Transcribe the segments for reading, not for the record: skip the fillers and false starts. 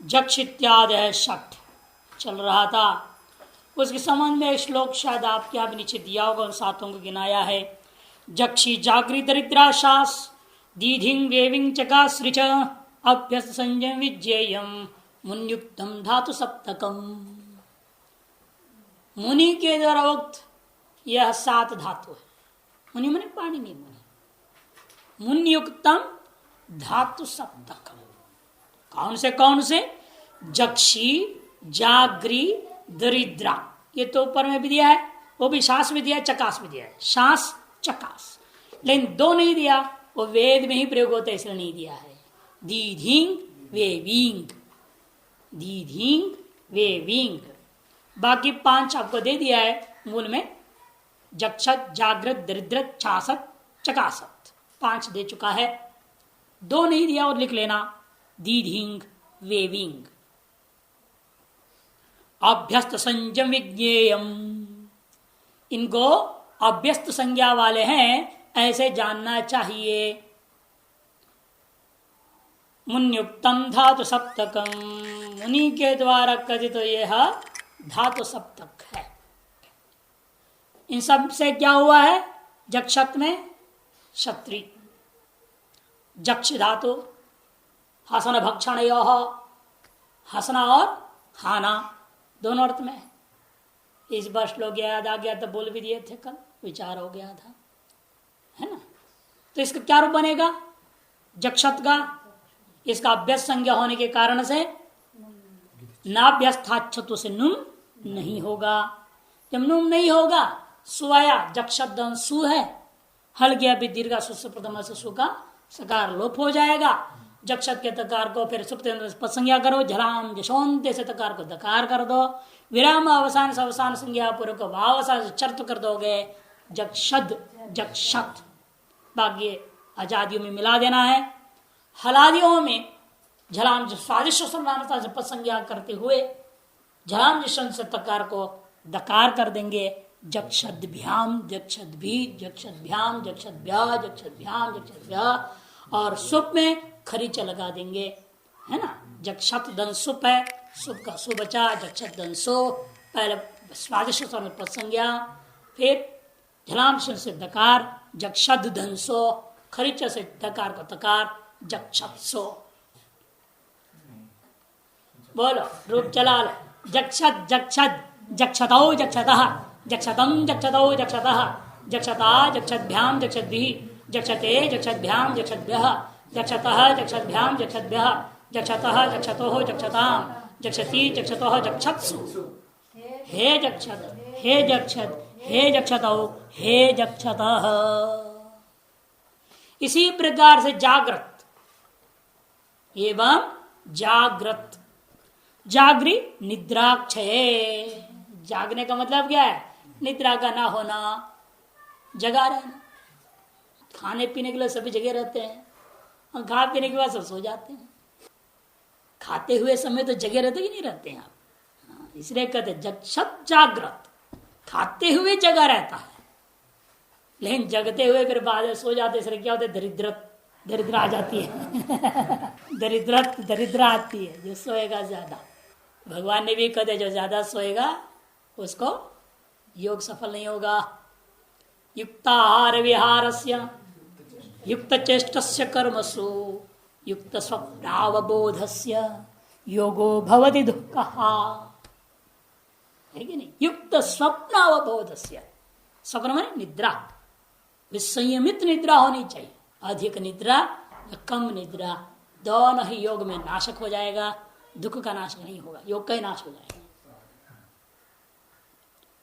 जक्ष इत्यादि षठ चल रहा था। उसके संबंध में श्लोक शायद आपके यहाँ भी नीचे दिया होगा, उन सातों को गिनाया है। जक्षी जागृत दरिद्राशास दीधिंग वेविंग चकाश्रिच अभ्यस्त संयम विज्ञेयम मुनियुक्तम धातु सप्तकम। मुनि के द्वारा उक्त यह सात धातु है। मुनि मुनि पाणी नहीं मुनि, मुनियुक्तम धातु सप्तकम। कौन से? जक्षी जागरी दरिद्रा, ये तो ऊपर में भी दिया है, वो भी शास भी दिया है, चकास भी दिया है, शास चकास। लेकिन दो नहीं दिया, वो वेद में ही प्रयोग होता है इसलिए नहीं दिया है। दीधिंग वेविंग, दीधिंग वेविंग। बाकी पांच आपको दे दिया है मूल में, जक्षत जागृत दरिद्रत छासत चकासत, पांच दे चुका है। दो नहीं दिया और लिख लेना, दीधिंग वेविंग। अभ्यस्त संयम विज्ञेयम, इनको अभ्यस्त संज्ञा वाले हैं ऐसे जानना चाहिए। मुनियुक्तम धातु सप्तकम, मुनि के द्वारा कथित तो यह धातु सप्तक है। इन सब से क्या हुआ है? जक्षत में क्षत्रि, जक्ष धातु हसन भक्षण, हसना और खाना दोनों अर्थ में। इस बार श्लोक याद आ गया तो बोल भी दिए थे, कल विचार हो गया था, है ना। तो इसका क्या रूप बनेगा? जक्षत का, इसका अभ्यस्त संज्ञा होने के कारण से नाभ्यस्थाच्छत्व से नुम नहीं होगा। जब नुम नहीं होगा, सुआया जक्षत सु है, हल गया भी दीर्घा सुस्य प्रथम से सु का सकार लोप हो जाएगा। जक्षत के तकार को फिर सुप्त संज्ञा करो, झलाम जशोन्ते से तकार को दकार कर दो, विराम अवसान से अवसान संज्ञा पूर्वक वावसान से चर्त कर दोगे, जक्षद जक्षत। बाकी आजादियों में मिला देना है, हलादियों में झलाम स्वादिष्ट से पद संज्ञा करते हुए झलाम जशन से तकार को दकार कर देंगे। जक्षद्भ्याम जक्षद्भी जक्षद्भ्याम जक्षद्भ्या जक्षद्भ्याम जक्षद्भ्या, और सुप में खरीच लगा देंगे, है ना। जक्षत दन सुप है, सुप का सु बचा, जक्षत दन सो, पहले स्वादिष्ट पद संज्ञा, फिर झलाम से दकार, जक्षद धनसो, खरीच से दकार को तकार, जक्षत्सो। बोलो रूप चला लो। जक्षत जक्षद जक्षतौ जक्षतः जक्षतम जक्षतौ जक्षतः जक्षता जक्षद्भ्याम जक्षद्भिः जक्षते जक्षद्भ्याम जक्षद्भ्यः जक्षतः जक्षद्भ्याम जक्षद्भ्यः जक्षतः जक्षतोः जक्षताम् जक्षति जक्षतोः जक्षत्सु। हे जक्षत हे जक्षत हे जक्षतौ हे जक्षतः। इसी प्रकार से जागृत एवं जागृत, जागृ निद्राक्षय। जागने का मतलब क्या है? निद्रा का ना होना, जगा रहना। खाने पीने के लिए सभी जगह रहते हैं, और खा पीने के बाद सब सो जाते हैं। खाते हुए समय तो जगह रहते कि नहीं रहते हैं आप, इसलिए कहते जक्षत जागृत, खाते हुए जगा रहता है, लेकिन जगते हुए फिर बाद में सो जाते, इसलिए क्या होता है? दरिद्र आ जाती है। दरिद्र आती है जो सोएगा ज्यादा। भगवान ने भी कहते जो ज्यादा सोएगा उसको योग सफल नहीं होगा। युक्ताहार विहारस्य युक्त चेष्टस्य कर्मसु युक्त स्वप्नावबोधस्य योगो भवति दुःखः, है कि नहीं? युक्त स्वप्नावबोधस्य, स्वप्न माने निद्रा, विसंयमित निद्रा होनी चाहिए। अधिक निद्रा या कम निद्रा दोनों ही योग में नाशक हो जाएगा, दुख का नाश नहीं होगा, योग का ही नाश हो जाएगा।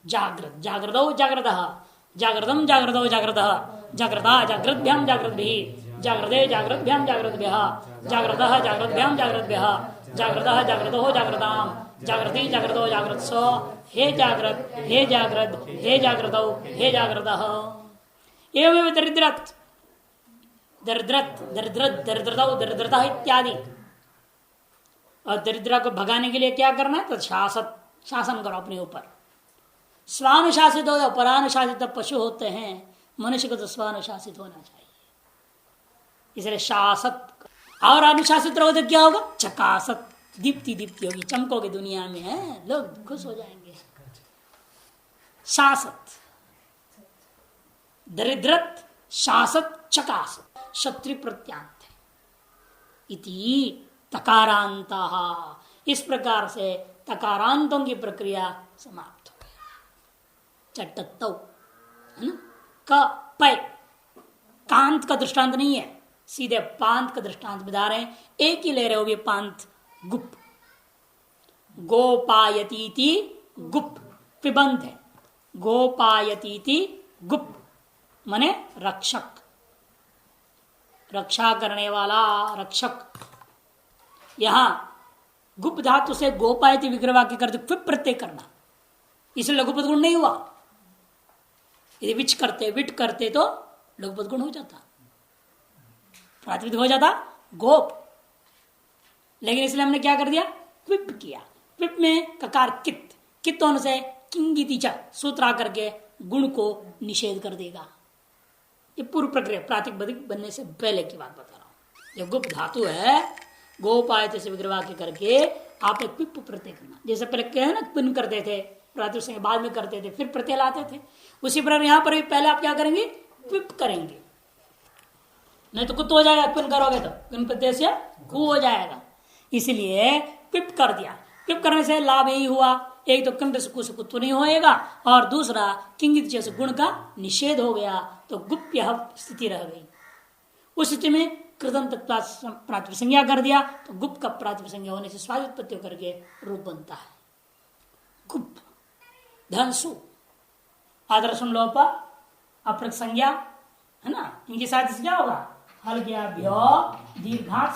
जागृत जागृतौ जागृतः जागृतम जागृतौ जागृतः जागृता जागृतभ्याम जागृतभिः जागृते जागृतभ्याम जागृतभ्यः जागृतः जागृतभ्याम जागृतभ्यः जागृतः जागृतोः जागृताम् जागृति जागृतो जागृत्सो। हे जागृत हे जागृत हे जागृतौ हे जागृतः। एवं दरिद्रत दरिद्रत दरिद्रत दरिद्रतौ दरिद्रता इत्यादि। और दरिद्रा को भगाने के लिए क्या करना है? तो शासन करो अपने ऊपर। स्वानुशासित हो या परानुशासित पशु होते हैं, मनुष्य को तो स्वानुशासित होना चाहिए, इसलिए शासत। और अनुशासित रहो तो क्या होगा? चकासत, दीप्ति दीप्ति होगी, चमकोगे दुनिया में, है लोग खुश हो जाएंगे। शासत दरिद्रत शासत चकासत क्षत्रि प्रत्यांत इति तकारांत। इस प्रकार से तकारांतों की प्रक्रिया समाप्त हो गया। चटत्तौ है ना, क पै कांत का दृष्टांत नहीं है, सीधे पांत का दृष्टांत बता रहे हैं। एक ही ले रहे हो भी पांत गुप, गोपायतीति गुप पिबंध है। गोपायतीति गुप माने रक्षक, रक्षा करने वाला, रक्षक। यहां गुप धातु से गोपायति विग्रह वाक्य करते फिर प्रत्यय करना, इसलिए लघुपद गुण नहीं हुआ। यदि विच करते विट करते तो लघुपद गुण हो जाता, प्रातिपदिक हो जाता गोप। लेकिन इसलिए हमने क्या कर दिया, विप किया। विप में ककार कित, कित होने से किंगिति च सूत्र आकर के गुण को निषेध कर देगा। ये पूर्व प्रक्रिया प्रातिपदिक बनने से पहले की बात बता रहा हूं। जब गुप धातु है, गोपायत से विग्रह वाक्य करके आप एक पिप प्रत्यय करना। जैसे पहले कहे ना पिन करते थे, प्रातिपदिक से बाद में करते थे, फिर प्रत्यय लाते थे, उसी प्रकार यहां पर भी पहले आप क्या करेंगे, पिप करेंगे। नहीं तो कुत्त हो जाएगा, पिन करोगे तो पिन प्रत्यय से कु हो जाएगा, इसलिए पिप कर दिया। पिप करने से लाभ यही हुआ, एक तो किंग से कुत्त नहीं होएगा, और दूसरा किंगित जैसे गुण का निषेध हो गया, तो गुप्य स्थिति रह गई। उस स्थिति में कृतंत प्रातिपदिक संज्ञा कर दिया, तो गुप्त का प्रातिपदिक संज्ञा होने से स्वादित्पत्ति करके रूप बनता है गुप। धनसु आदर्शन लोप अप्रक संज्ञा है ना, इनके साथ क्या होगा, हल गया भ्यो दीर्घात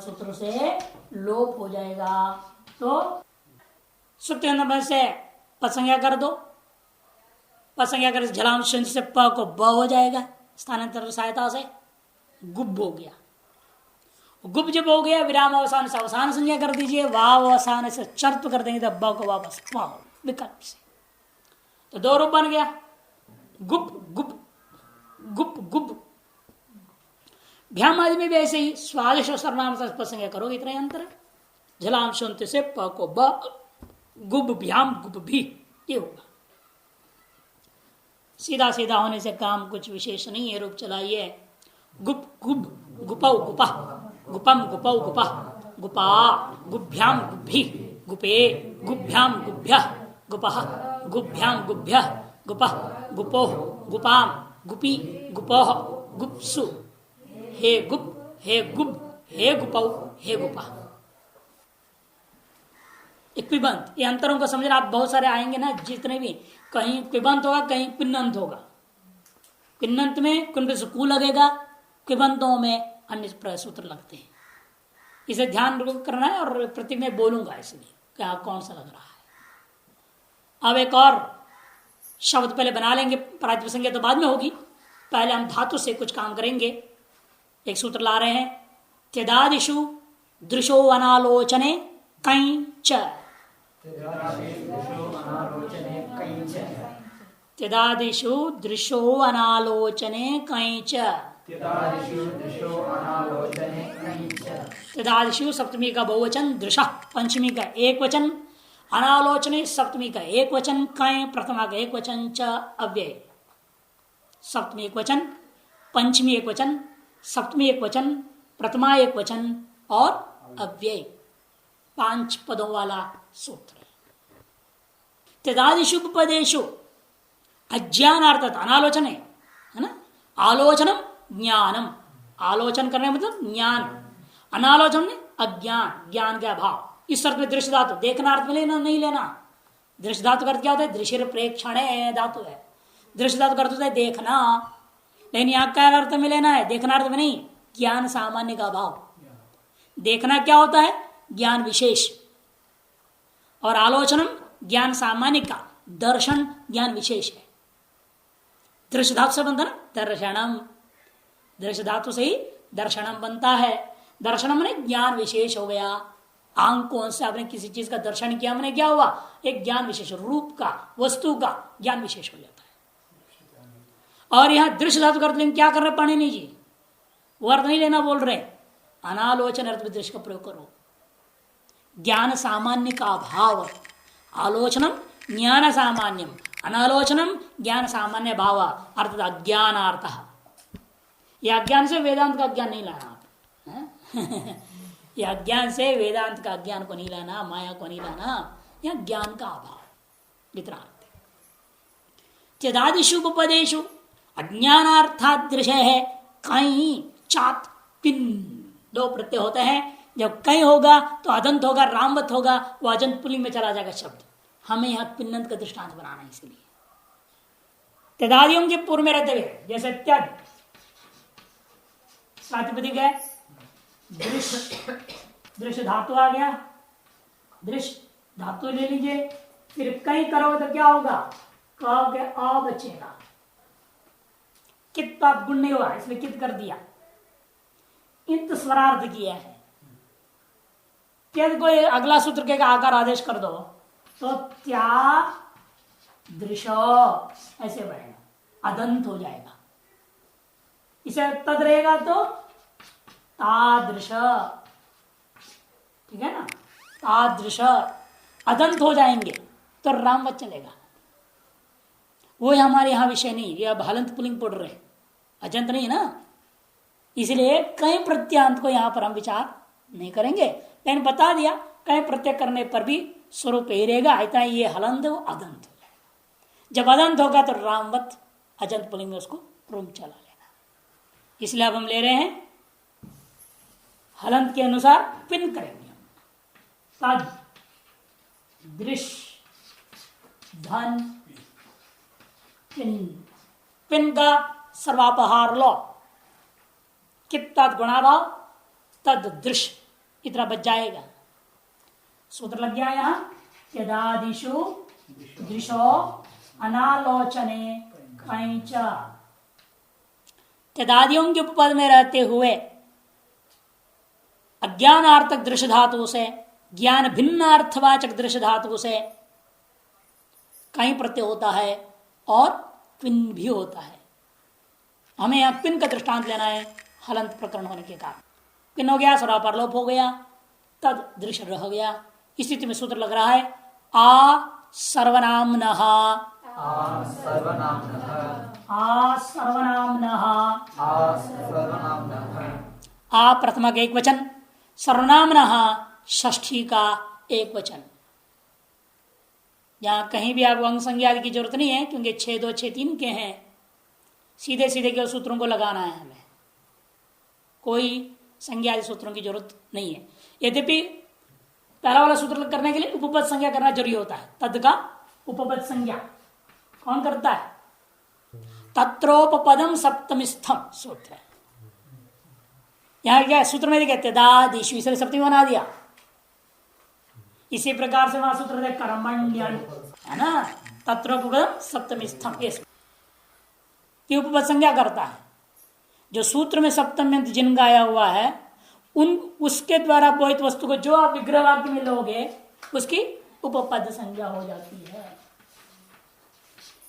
सूत्र से लोप हो जाएगा। तो सूत्र नंबर से पसंज्ञा कर दो, पसंज्ञा कर झलाम से प को ब हो जाएगा, स्थानांतर सहायता से गुब हो गया। गुब जब हो गया, विराम अवसान से अवसान संज्ञा कर दीजिए, वाव अवसान से चर्प कर देंगे तो ब को वापस प विकल्प से, तो दो रूप बन गया, गुप गुप गुप गुप। भ्याम आदि में भी ऐसे ही स्वादिश सर्वनाम से प्रसंग करोगे, इतना ही अंतर है। झलाम सुनते से प को ब, गुब भ्याम गुप भी, ये होगा। सीधा सीधा होने से काम कुछ विशेष नहीं है, रूप चलाइए। गुप गुब गुपौ गुपा गुपम गुपौ गुपा गुपा गुभ्याम गुभी गुपे गुभ्याम गुभ्य गुपः गुभ्याम गुभ्य गुपः गुपो गुपाम गुपी गुपोह गुप्सु हे गुप हे गुब हे गुपौ हे गुपा। एक पिबंत, ये अंतरों को समझना। आप बहुत सारे आएंगे ना, जितने भी, कहीं पिबंत होगा कहीं पिन्नंत होगा। पिन्नंत में कुंड से कु लगेगा, पिबंतों में अन्य सूत्र लगते हैं। इसे ध्यान करना है, और प्रतीक में बोलूंगा इसलिए क्या कौन सा लग रहा है। अब एक और शब्द पहले बना लेंगे, प्रातिपदिक संज्ञा तो बाद में होगी, पहले हम धातु से कुछ काम करेंगे। एक सूत्र ला रहे हैं, त्यदादिषु दृशो अनालोचने कैंच, त्यदादिषु दृशो अनालोचने कैंच, त्यदादिषु सप्तमी का बहुवचन, दृशा पंचमी का एक वचन, अनालोचने सप्तमी का एक वचन, कै प्रथमा का एक वचन, च अव्यय। सप्तमी एक वचन, पंचमी एक वचन, सप्तमी एक वचन, प्रथमा एक वचन और अव्यय, 5 पदों वाला सूत्र। त्यदादिषु पदेषु अज्ञानार्थत अनालोचन है ना, आलोचनम ज्ञानम, आलोचन करने मतलब ज्ञान, अनालोचन में अज्ञान, ज्ञान का अभाव। इस अर्थ में दृश्य धातु, देखना अर्थ में लेना नहीं लेना। दृश्य धातु का अर्थ क्या होता है, दृश्य प्रेक्षण धातु है। दृश्य धातु का अर्थ होता है देखना, लेकिन यहाँ क्या अर्थ में लेना है, देखना अर्थ में नहीं, ज्ञान सामान्य का अभाव। देखना क्या होता है, ज्ञान विशेष, और आलोचनम ज्ञान सामान्य का, दर्शन ज्ञान विशेष है। दृश्य धातु से बनता ना दर्शनम, दृश्य धातु से ही दर्शनम बनता है। दर्शनम ने ज्ञान विशेष हो गया। आंकों से आपने किसी चीज का दर्शन किया, मैंने क्या हुआ, एक ज्ञान विशेष, रूप का, वस्तु का ज्ञान विशेष हो जाता है। और यहां दृश्य धातु का अर्थ क्या कर रहे पाणिनि जी, वो अर्थ नहीं लेना बोल रहे, अनालोचन अर्थ में दृश्य का प्रयोग करो। ज्ञान सामान्य का अभाव, आलोचनम ज्ञान सामान्यम, अनालोचनम ज्ञान सामान्य भाव, अर्थात अज्ञानार्थ। यह अज्ञान से वेदांत का ज्ञान नहीं लाना आप। यह अज्ञान से वेदांत का ज्ञान को नहीं लाना, माया को नहीं लाना, यह ज्ञान का अभाव इतना अर्थ है। त्यदादिषु उपपदेषु अज्ञानार्थादृश है कहीं चात पिन, दो प्रत्यय होते हैं। जब कहीं होगा तो अदंत होगा, रामवत होगा, वो अजंत पुलिंग में चला जाएगा शब्द। हमें यहां पिन्नंत का दृष्टांत बनाना है, इसलिए त्यदादियों के पूर्व में रहते हुए, जैसे त्यद प्रातिपदिक है, दृश्य, दृश्य धातु आ गया, दृश्य धातु ले लीजिए, फिर कहीं करोगे तो क्या होगा, कहोगे आ बचेगा, कित पाप गुण नहीं हुआ इसलिए कित कर दिया, इंत स्वरार्थ किया है। त्यद को अगला सूत्र के आकार आदेश कर दो तो त्या दृश्य ऐसे बनेगा, अदंत हो जाएगा। इसे तद रहेगा तो तादृश, ठीक है ना, तादृश अदंत हो जाएंगे तो रामवत चलेगा। वो हमारे यहां विषय नहीं, ये अब हलंत पुलिंग पढ़ रहे, अजंत नहीं है ना, इसलिए कई प्रत्यांत को यहां पर हम विचार नहीं करेंगे। लेकिन बता दिया कई प्रत्यय करने पर भी स्वरूप ही रहेगा, इतना ये हलंत वो अदंत हो जाएगा। जब अदंत होगा तो रामवत अजंत पुलिंग में उसको प्रोम चला लेना। इसलिए अब हम ले रहे हैं हलंत के अनुसार पिन करेंगे। तद दृश्य धन पिन, पिन का सर्वापहार लो, कितना गुणाभाव तद दृश्य इतना बच जाएगा। सूत्र लग गया यहां, यदादिषु दृशो अनालोचने कैंच। त्यदादियों के उपपद में रहते हुए अज्ञानार्थक दृश्य धातु से, ज्ञान भिन्नार्थवाचक दृश्य धातु से कहीं प्रत्यय होता है और पिन भी होता है। हमें यहां पिन का दृष्टांत लेना है हलंत प्रकरण होने के कारण। पिन हो गया, सर्वापरलोप हो गया, तद दृश्य रह गया। इस स्थिति में सूत्र लग रहा है आ सर्वनामनः, आ सर्वनामनः, आ प्रथमा का एक वचन, सर्वनामनः षष्ठी का एक वचन। यहां कहीं भी आपको अंग संज्ञा की जरूरत नहीं है, क्योंकि 6 2 6 3 के हैं। सीधे सीधे केवल सूत्रों को लगाना है, हमें कोई संज्ञा आदि सूत्रों की जरूरत नहीं है। यद्यपि पहला वाला सूत्र करने के लिए उपपद संज्ञा करना जरूरी होता है। तद का उपपद संज्ञा कौन करता है, तत्रोपपदम सप्तमिस्थम सूत्र है। यहां क्या सूत्र में कहते दादिशु, इसलिए सप्तमी बना दिया। इसी प्रकार से वहां सूत्र है कर्मण्यन, है ना, तत्रोपपदम सप्तमिस्थम, ये उपपद संज्ञा करता है। जो सूत्र में सप्तम्यंत जिन गाया हुआ है उन उसके द्वारा बोहित वस्तु को जो आप विग्रह वाक्य में लोगे उसकी उपपद संज्ञा हो जाती है।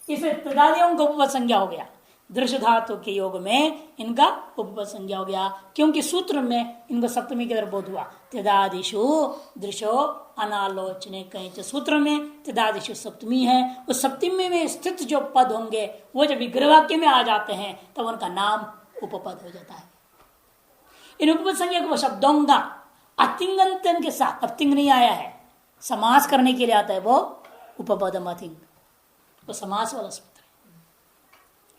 इसे तदादियों का उपपद संज्ञा हो गया। दृश्य धातु के योग में इनका उपपद संज्ञा हो गया, क्योंकि सूत्र में इनको सप्तमी की तरफ बोध हुआ। तदादिशु दृश्यो अनालोचने कहीं, सूत्र में तदादिशु सप्तमी है। उस सप्तमी में स्थित जो पद होंगे वो जब विग्रह वाक्य में आ जाते हैं तब तो उनका नाम उपपद हो जाता है। इन उपपद संज्ञा को शब्दों का अतिंगंतन के साथ, अतिंग नहीं आया है, समास करने के लिए आता है, वो उपपदम अतिंग, वो समास वाला सूत्र है।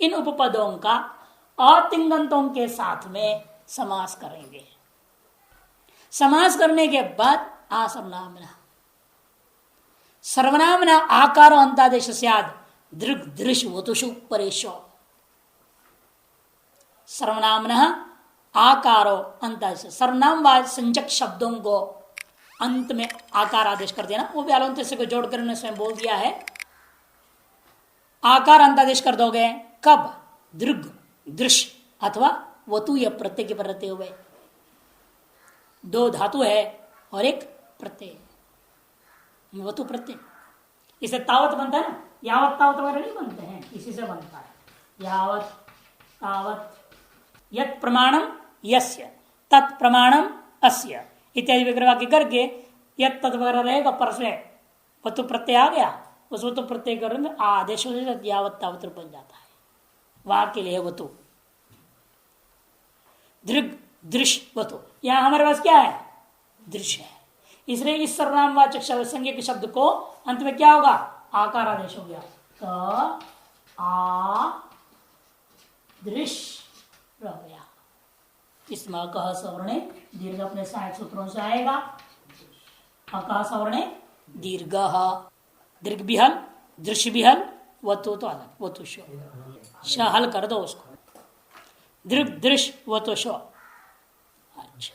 इन उपपदों का अतिंगंतों के साथ में समास करेंगे। समास करने के बाद आ सर्वनामना, सर्वनामना आकार अंतादेश स्याद दृग दृश्य वतुषु परेशो। सर्वनामना आकारो अंतादेश, सर्वनाम व संजक शब्दों को अंत में आकार आदेश कर देना। वो भी अलंत से को जोड़कर उन्होंने स्वयं बोल दिया है। आकार अंतादेश कर दोगे कब, दृग दृश्य अथवा वतु या प्रत्यय के पर रहते हुए। दो धातु है और एक प्रत्यय, वतु प्रत्यय। इसे तावत बनता है ना, यावत तावत वगैरह नहीं बनते हैं, इसी से बनता है यावत तावत। यत् प्रमाणम यस्य तत् प्रमाणम अस्य इत्यादि विग्रह वाक्य करके यद तद वगैरह रहेगा पर से वतु प्रत्यय आ गया, उस वतु प्रत्यय करने में आदेश हो जाता, यावत तावत बन जाता है, वहां के लिए वतु। दृग दृश्य वतु, यहां हमारे पास क्या है? दृश्य है, इसलिए इस सर्वनामवाचक संज्ञा के शब्द को अंत में क्या होगा? आकार आदेश हो गया, क आ दृश्य रह गया। इसमें कह सवर्णे दीर्घ अपने सहायक सूत्रों से आएगा। अकह सवर्णे दीर्घ, दीर्घ भी हल, दृश्य भी हल, वतु तो अलग, वतु शो हल कर दो उसको, दीर्घ दृश्य वतु शो। अच्छा,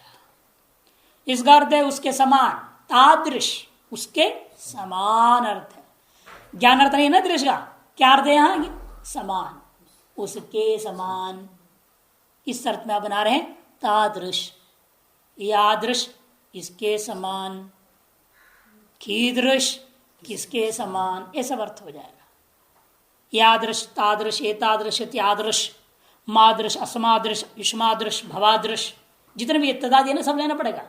इसका अर्थ है उसके समान, तादृश उसके समान अर्थ है, ज्ञान अर्थ नहीं ना दृश्य का, क्या अर्थ है यहां? समान, उसके समान, इस अर्थ में आप बना रहे हैं तादृश, यादृश इसके समान, कीदृश किसके समान, ये सब अर्थ हो जाएगा। यादृश तादृश एतादृश त्यादृश मादृश अस्मादृश युष्मादृश भवादृश, जितने भी तदादि है ना सब लेना पड़ेगा।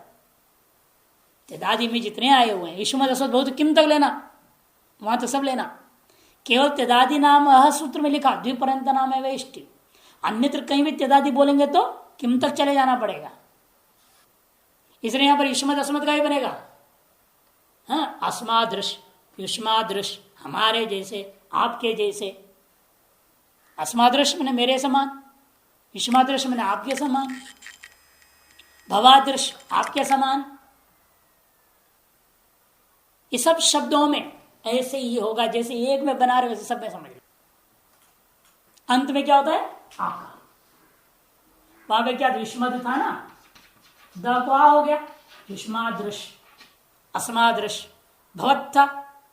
तदादि में जितने आए हुए हैं युष्म बहुत किम तक लेना, वहां तो सब लेना। केवल तदादि नाम सूत्र में लिखा द्विपर्यंत नाम है वेष्टि, अन्यत्र कहीं भी तदादि बोलेंगे तो किम तक चले जाना पड़ेगा। इसलिए यहां पर युष्मत अस्मत का ही बनेगा। हाँ, अस्मादृश युष्मादृश हमारे जैसे, आपके जैसे, अस्मादृश मैंने मेरे समान, युष्मादृश मैंने आपके समान, भवादृश आपके समान। ये सब शब्दों में ऐसे ही होगा, जैसे एक में बना रहे वैसे सब में समझ। अंत में क्या होता है? आकार। वहां पे क्या युष्मद था ना, द को आ हो गया, युष्मादृश अस्मादृश, भवत था,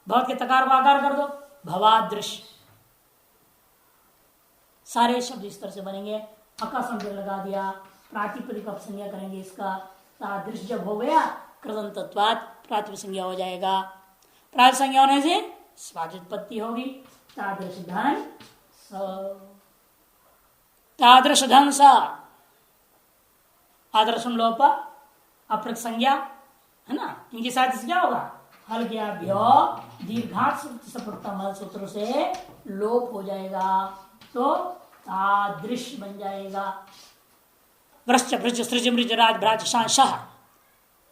भवत के तकार को आकार कर दो, भवादृश। सारे शब्द इस तरह से बनेंगे। अका संज्ञा लगा दिया, प्रातिपदिक संज्ञा करेंगे इसका, तादृश जब हो गया कृदंतत्वात् प्रातिपदिक संज्ञा हो जाएगा। प्रातिपदिक संज्ञा होने से स्वादित्पत्ति होगी, तादृश धन तादृश धन सा, आदर्शम लोप अप्रक संज्ञा है ना, इनके साथ क्या होगा? हल गया भ्यो दीर्घात सप्रतम सूत्र से लोप हो जाएगा, तो तादृश बन जाएगा। वृश्च भृज सृज मृज राज भ्राज शांशः,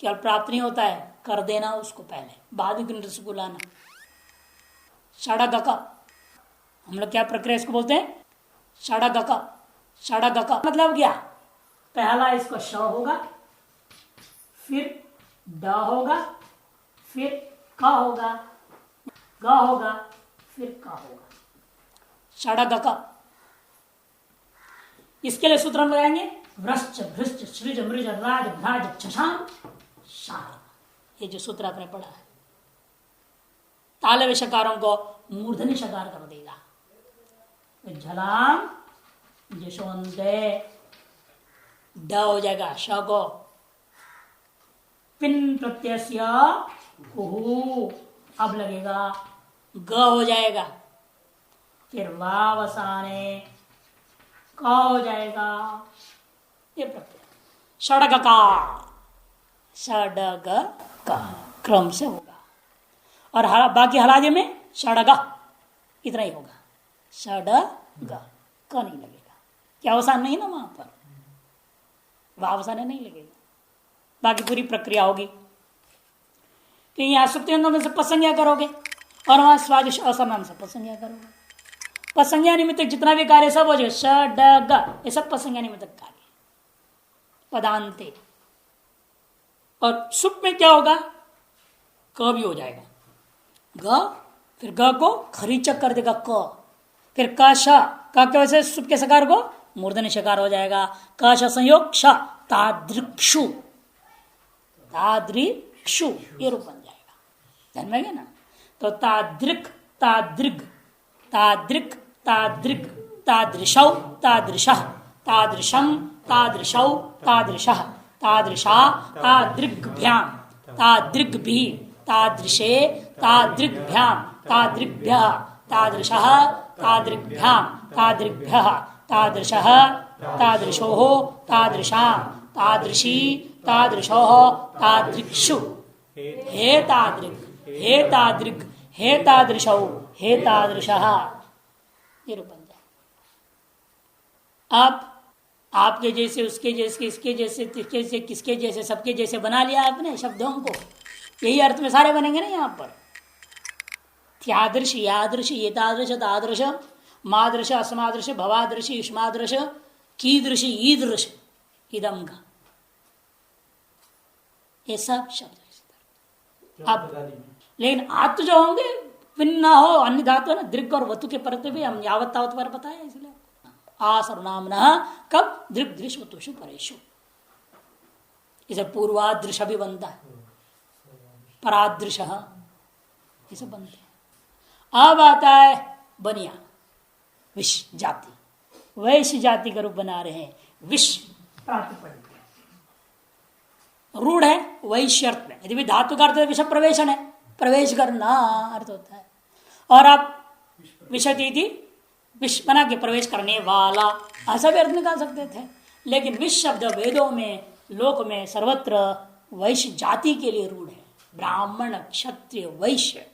केवल प्राप्त नहीं होता है, कर देना उसको पहले, बाद में को लाना। षडगक, हम लोग क्या प्रक्रिया इसको बोलते हैं? षडगक। षडगक मतलब क्या? पहला इसको श होगा, फिर ड होगा, फिर क होगा, ग होगा, फिर क होगा। षडगक। इसके लिए सूत्र हम लगाएंगे वृश्च भृश्च सृज मृज राज भ्राज छशान शाह। ये जो सूत्र आपने पढ़ा है, तालव्य शकारों को मूर्धनी शकार कर देगा। झलाम जशोंते ड हो जाएगा, श को पिन प्रत्यय अब लगेगा, ग हो जाएगा, फिर वावसाने क हो जाएगा। ये प्रत्यय षडग का, षडग का क्रम से होगा। और बाकी हलाजे में षडग इतना ही होगा, षडग क नहीं लगेगा। क्या अवसान नहीं ना वहां पर, वावसाने नहीं लगेगा। बाकी पूरी प्रक्रिया होगी कि यहां सुप्तियों से पसंज्ञा करोगे और वहां स्वादिश अवसर नाम से पसंज्ञा करोगे। पसंज्ञा निमित्त जितना भी कार्य सब हो जाएगा, ष ड ग ये सब पसंज्ञा निमित्त कार्य पदांते। और सुप में क्या होगा? क भी हो जाएगा, ग फिर ग को खरीचक कर देगा क, फिर क श क के वजह से सुप के सकार को मूर्धन्य शकार हो जाएगा। क श संयोग श तादृक्षु, तादृक्षु ये रूप बन जाएगा। ध्यान में गया ना? तो तादृक तादृग तादृक तादृग तादृशौ तादृशः तादृशं तादृशौ तादृशः तादृशा तादृग्भ्यां तादृग्भिः तादृशे तादृग्भ्यां तादृग्भ्यः तादृशः तादृग्भ्यां तादृग्भ्यः तादृशः तादृशोः तादृशां तादृशी तादृशोः तादृक्षु हे तादृक, हे तादृक, हे तादृशौ, हे तादृशः, ये रूप बन जाए। आप आपके जैसे, उसके जैसे, इसके जैसे, तिसके जैसे, किसके जैसे, सबके जैसे बना लिया आपने शब्दों को, यही अर्थ में सारे बनेंगे ना यहाँ पर। त्यादृश, यादृश, येतादृश, तादृश, मादृश, अस्मादृश, भवादृश, युष्मादृश, कीदृश, ईदृश, इदम का, ये सब शब्द आप। लेकिन आत्म जो होंगे भिन्न हो, अन्य धातु ना, दृग और वतु के परत भी हम यावत तावत पर बताया, इसलिए आ सर्वनामना कब दृग दृश वतुषु परेशु, इसे पूर्वादृश भी बनता है, परादृश, इसे बनते हैं। अब आता है बनिया, विष जाति, वैश्य जाति का रूप बना रहे हैं। विष प्रातिपदिक रूढ़ है वैश्य अर्थ में, यदि भी धातु का अर्थ विष प्रवेशन है, प्रवेश करना अर्थ होता है। और आप विशति थी, विष बना के प्रवेश करने वाला, ऐसा भी अर्थ निकाल सकते थे। लेकिन विष शब्द वेदों में, लोक में सर्वत्र वैश्य जाति के लिए रूढ़ है। ब्राह्मण, क्षत्रिय, वैश्य,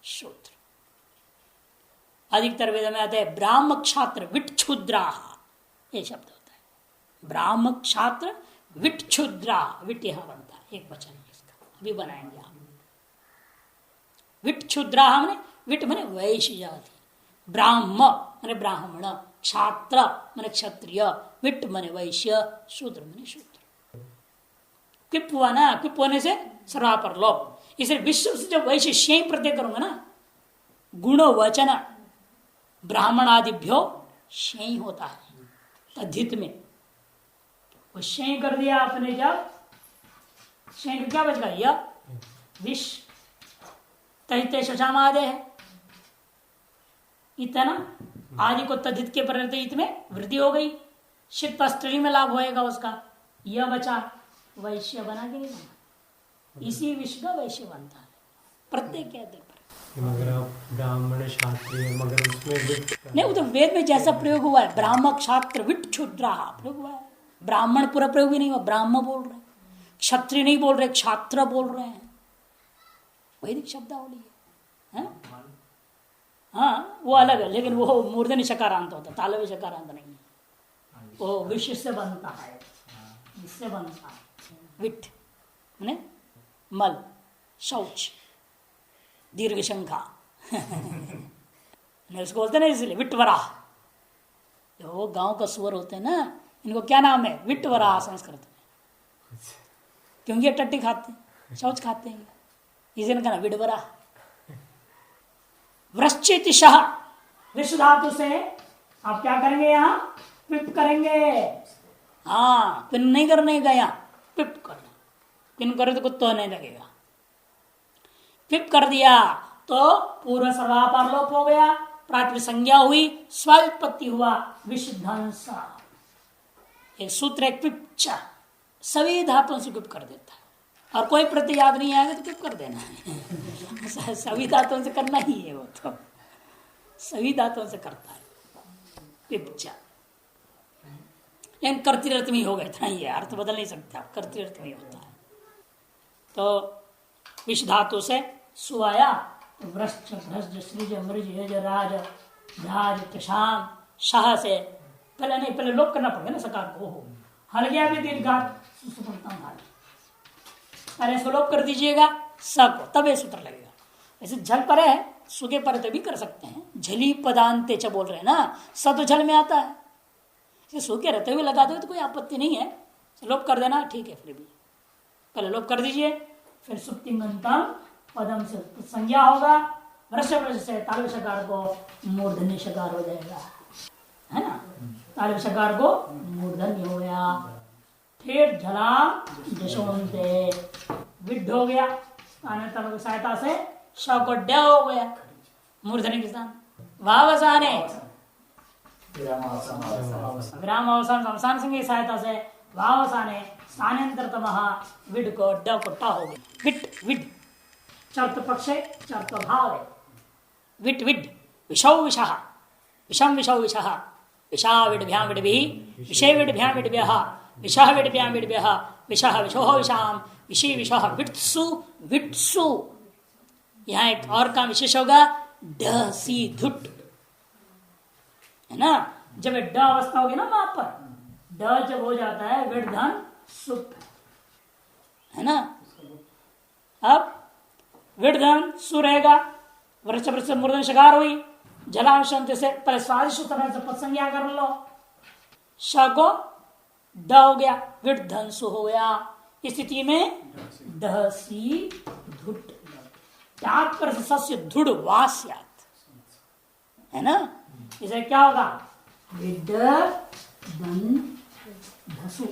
शूद्र। अधिकतर वेद में आते हैं ब्राह्म क्षात्र विक्षुद्रा, ये शब्द होता है। ब्राह्म क्षात्र विक्षुद्रा, विट यहां बनता है, एक वचन है इसका, अभी बनाएंगे आप। विक्षुद्रा हमने, विट माने वैश्य जाति, ब्राह्म माने ब्राह्मण, क्षात्र माने क्षत्रिय, विट माने वैश्य, शूद्र माने शूद्र। क्विप हुआ ना, क्विप होने से सर्वा पर लोप, इसलिए विश्व से जब वैश्य शेय प्रत्यय करूंगा ना, गुण वचन ब्राह्मण आदिभ्यो शेय होता है तद्धित में, वो शेय कर दिया आपने, जब शेय का क्या बचेगा, यह विष तहिते शशाम आदे है, इतना आदि को तद्धित के परिणत इत में वृद्धि हो गई, शीत स्त्री में लाभ होएगा उसका, यह बचा, वैश्य बना के नहीं बना, इसी विश्व का वैश्य बनता है प्रत्येक के आधार पर। मगर ब्राह्मण क्षत्रिय, मगर उसमें नहीं, वो तो वेद में जैसा प्रयोग हुआ है, ब्राह्म क्षात्र विट क्षुद्रा प्रयोग हुआ है। ब्राह्मण पूरा प्रयोग भी नहीं हुआ, ब्राह्म बोल रहे हैं, क्षत्रिय नहीं बोल रहे, क्षात्र बोल रहे हैं, वैदिक शब्दावली है। हाँ वो अलग है, लेकिन वो मूर्धन्य शकारांत होता है, तालव्य शकारांत नहीं है, वो विश्व से बनता है, इससे बनता है। विट ने मल, शौच, दीर्घ शंखा उसको बोलते ना, इसलिए विटवरा। जो गांव का सुअर होते हैं ना, इनको क्या नाम है, विटवरा संस्कृत में, क्योंकि ये टट्टी खाते हैं, शौच खाते हैं, इसे ना विटवरा। वृश्चित शाह, विश्व धातु से आप क्या करेंगे, यहाँ पिप करेंगे। हाँ, पिन नहीं करने का, यहाँ पिप करना, पिन करे तो कुत्ता नहीं लगेगा। पिप कर दिया तो पूर्व सर्वापार लोप हो गया, प्रातिपदिक संज्ञा हुई, स्वात्पत्ति हुआ, विषध्वंस। एक सूत्र है पिप्चा, सभी धातुओं से पिप कर देता है, और कोई प्रत्यय याद नहीं आएगा तो पिप कर देना है। सभी धातुओं से करना ही है, वो तो सभी धातुओं से करता है पिप्चा। लेकिन कर्तृर्थ में होगा, इतना ही है, अर्थ बदल नहीं सकता, कर्तृर्थ में होता है। तो विष धातु से सु आया, तो वृश्च, भ्रज, सृज, मृज, यज, राज, राज, प्रशाम, शाह से पहले नहीं, पहले लोप करना पड़ेगा ना सकार को, हल गया भी दीर्घात, अरे इसको लोप कर दीजिएगा स को, तब ये सूत्र लगेगा। ऐसे झल पर है, सुगे पर तो भी कर सकते हैं, झली पदांते च बोल रहे हैं ना, स तो झल में आता है, इसे सूखे रहते हुए लगा दो तो कोई आपत्ति नहीं है, लोप कर देना ठीक है। फिर भी पहले लोप कर दीजिए, फिर सुप्तिंगंतम पदम से संज्ञा होगा, वृषभ से तालव्य शकार को मूर्धन्य शकार हो जाएगा, है ना, तालव्य शकार को मूर्धन्य हो गया। फिर झलाम जशोंते विड हो गया, की सहायता से श को ड हो गया मूर्धन्य के साथ। वावसाने विराम अवसान संज्ञा की सहायता से वावसाने स्थानांतरतम विड को ड को टा हो गया। विट विड चर्त पक्ष चर्त भाव है, विट विड विषौ विषः, विषम विषौ विषः, विषा विडभ्याम विडभि, विषय विडभ्याम विडभ्यः, विषह विड्भ्याम विड्भ्यः विषह विशोह विषाम विषि विषह विट्सु विट्सु। यहां एक और का विशेष होगा ड सी धुट, है ना। जब ड अवस्था होगी ना वहां पर, ड जब हो जाता है विडधन सुप, है ना। अब विडधन सु रहेगा, वृक्ष वृक्ष मूर्धन शकार हुई, जलांश से पहले स्वादिष्ट तरह से पत्संज्ञा कर लो, श को ड हो गया, विडधन सु हो गया। इस स्थिति में ड सी धुट, पर सस्य धुड़ वास्यात, है ना। इसे क्या होगा विड धन धसु,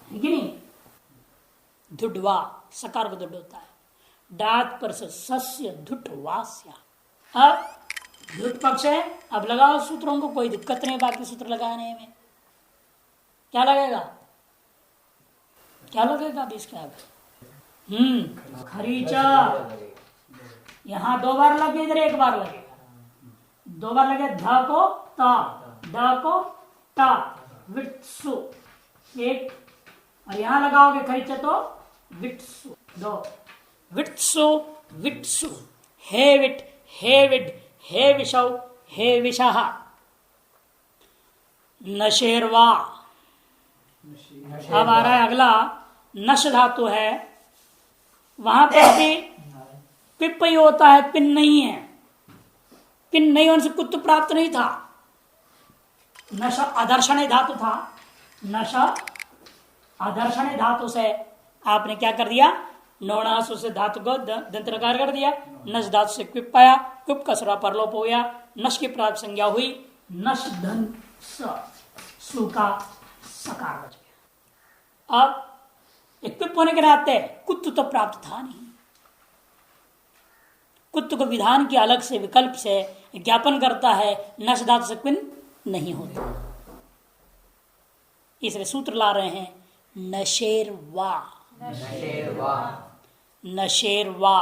है कि नहीं। धुडवा सकार को धुड होता है, डात पर से सस्य धुट वास्या। अब धुट पक्ष है, अब लगाओ सूत्रों को, कोई दिक्कत नहीं बाकी सूत्र लगाने में। क्या लगेगा, क्या लगेगा अभी इसके आगे। खरीचा यहां 2 बार लगे, इधर 1 बार लगेगा, 2 बार लगे। ध को ता, ड को टा, विट्सु 1, और यहां लगाओगे खरीचा तो विट्सु 2। विट्सु विट्सु, हे विट हे विड हे विषौ हे विषः। नशेरवा, अब आ रहा है अगला, नश धातु है, वहां पर भी पिप ही होता है, पिन नहीं है। पिन नहीं होने से कुत्त प्राप्त नहीं था। नश आदर्शण धातु था, नश आदर्शण धातु से आपने क्या कर दिया, नौणासु से धातु को दंत नकार कर दिया, नश धातु से क्विप पाया, क्विप का सरा परलोप हो गया, नश की प्राप्त संज्ञा हुई, नश धन सु का सकार बच गया। अब एक क्विप होने के नाते कुत्त तो प्राप्त था नहीं, कुत्त को विधान के अलग से विकल्प से ज्ञापन करता है, नश धातु से क्विन नहीं होता, इसलिए सूत्र ला रहे हैं नशेरवा नशेरवा।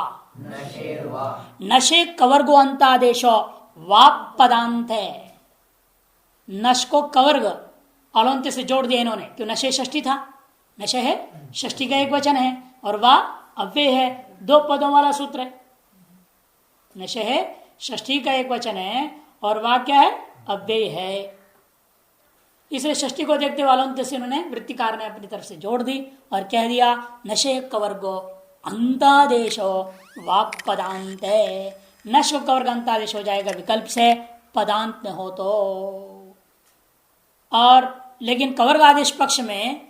नशे कवर्गो अंतादेशो वाप पदांत है। नश को कवर्ग अलंत से जोड़ दिया इन्होंने, क्यों नशे षष्ठी था, नशे है षष्ठी का एक वचन है, और वाह अव्यय है, 2 पदों वाला सूत्र है। नशे है षष्ठी का एक वचन है, और वाह क्या है अव्यय है, इसलिए षष्ठी को देखते वालों से उन्होंने वृत्तिकार ने अपनी तरफ से जोड़ दी और कह दिया नशे कवर्गो अंतादेशो वाप पदांत है। नश को कवर्ग अंतादेश हो जाएगा विकल्प से, पदांत में हो तो। और लेकिन कवर्ग आदेश पक्ष में